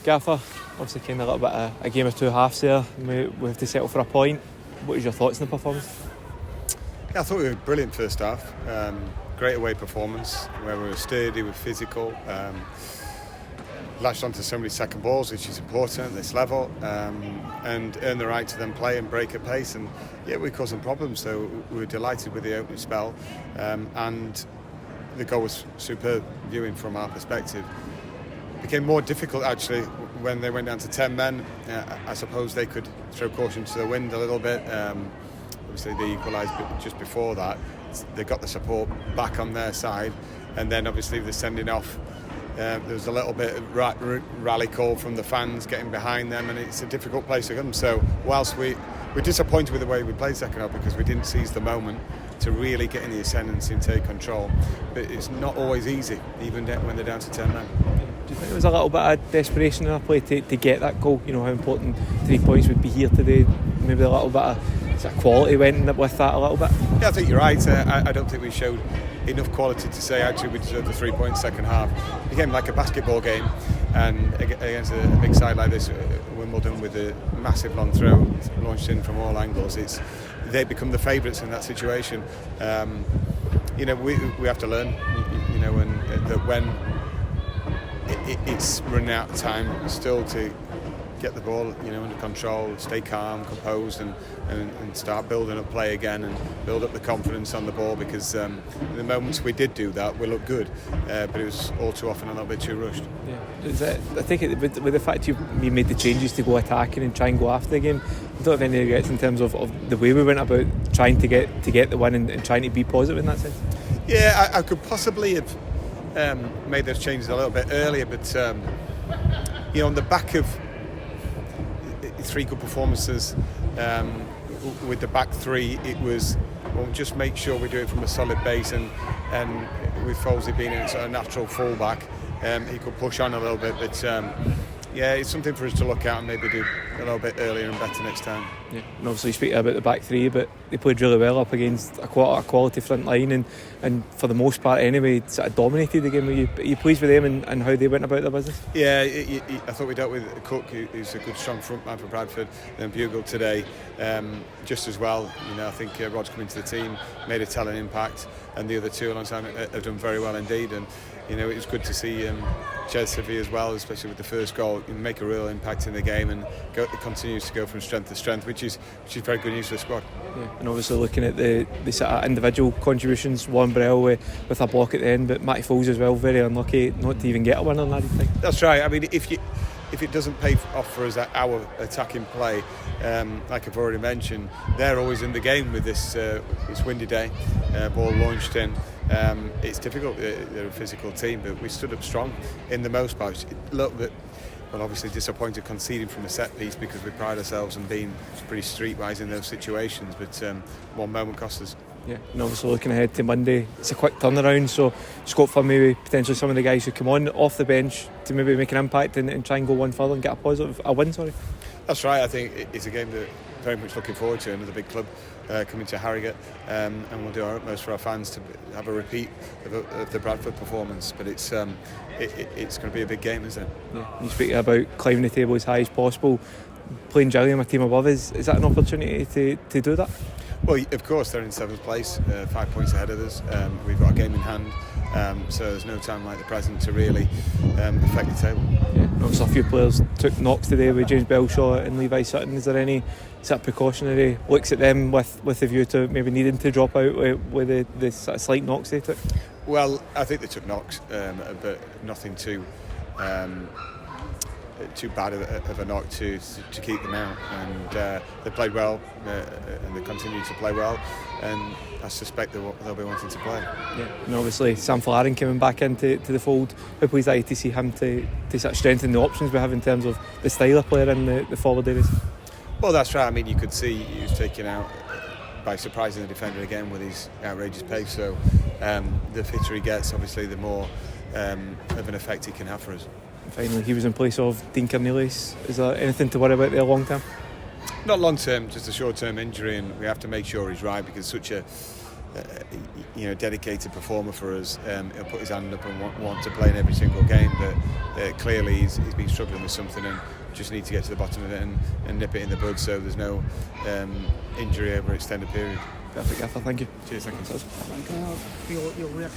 Gaffer, obviously kind of a little bit of a game of two halves there. We have to settle for a point. What was your thoughts on the performance? Yeah, I thought we were brilliant first half. Great away performance where we were sturdy, we were physical. Latched onto so many second balls, which is important at this level, and earned the right to then play and break at pace. And yeah, we caused some problems, so we were delighted with the opening spell, and the goal was superb viewing from our perspective. It became more difficult actually when they went down to 10 men. I suppose they could throw caution to the wind a little bit. Obviously they equalised just before that. They got the support back on their side, and then obviously the sending off. There was a little bit of rally call from the fans getting behind them, and it's a difficult place to come. So whilst we're disappointed with the way we played second half because we didn't seize the moment to really get in the ascendancy and take control, but it's not always easy, even when they're down to 10 men. Do you think there was a little bit of desperation in our play to get that goal? You know how important 3 points would be here today. Maybe a little bit of quality went with that a little bit. Yeah, I think you're right. I don't think we showed enough quality to say actually we deserved the 3 points second half. It became like a basketball game, and against a big side like this, Wimbledon, with a massive long throw launched in from all angles, they become the favourites in that situation. We have to learn, and that when it's running out of time still to get the ball under control, stay calm, composed, and start building up play again and build up the confidence on the ball, because in the moments we did do that we looked good, but it was all too often a little bit too rushed. Yeah. I think with the fact you made the changes to go attacking and try and go after the game, I don't have any regrets in terms of the way we went about trying to get the win and trying to be positive in that sense. Yeah, I could possibly have made those changes a little bit earlier, but on the back of 3 good performances with the back 3, it was, well, just make sure we do it from a solid base, and with Folsey being a sort of natural fullback, he could push on a little bit, but it's something for us to look at and maybe do a little bit earlier and better next time. Yeah, and obviously you speak about the back 3, but they played really well up against a quality front line, and for the most part anyway, sort of dominated the game. Are you pleased with them and how they went about their business? Yeah, I thought we dealt with Cook, who's a good strong front man for Bradford, and Bugle today just as well. I think Rod's come into the team, made a telling impact, and the other 2 alongside have done very well indeed. And it was good to see Ches Savi as well, especially with the first goal, make a real impact in the game, and it continues to go from strength to strength, which is very good news for the squad. Yeah, and obviously looking at the sort of individual contributions, Warren Burrell with a block at the end, but Matty Foles as well, very unlucky not to even get a win on that thing. That's right. I mean, if it doesn't pay off for us our attacking play, like I've already mentioned, they're always in the game with this windy day, ball launched in. It's difficult. They're a physical team, but we stood up strong in the most part. A little bit, well, obviously disappointed conceding from a set piece, because we pride ourselves on being pretty streetwise in those situations, but one moment cost us. Yeah, and obviously looking ahead to Monday, it's a quick turnaround, so scope for maybe potentially some of the guys who come on off the bench to maybe make an impact and try and go one further and get a win. That's right. I think it's a game that very much looking forward to. Another big club coming to Harrogate, and we'll do our utmost for our fans to have a repeat of the Bradford performance. But it's going to be a big game, isn't it? Yeah. You speak about climbing the table as high as possible, playing Gillingham, a team above us. Is that an opportunity to do that? Well, of course, they're in 7th place, 5 points ahead of us. We've got a game in hand, so there's no time like the present to really affect the table. Yeah, obviously a few players took knocks today with James Belshaw and Levi Sutton. Is there any sort of precautionary looks at them with the view to maybe needing to drop out with the sort of slight knocks they took? Well, I think they took knocks, but nothing too bad of a knock to keep them out, and they played well, and they continue to play well, and I suspect they'll be wanting to play. Yeah, and obviously Sam Flarin coming back into the fold. How pleased are you to see him to sort of strengthen the options we have in terms of the style of player in the forward areas? Well, that's right. I mean, you could see he was taken out by surprising the defender again with his outrageous pace, so the fitter he gets, obviously the more of an effect he can have for us. Finally, he was in place of Dean Cornelius. Is there anything to worry about there long term? Not long term, just a short term injury, and we have to make sure he's right, because such a dedicated performer for us. He'll put his hand up and want to play in every single game, but clearly he's been struggling with something and just need to get to the bottom of it and nip it in the bud so there's no injury over an extended period. Perfect, Gaffer, thank you. Cheers, thank you. Your reaction.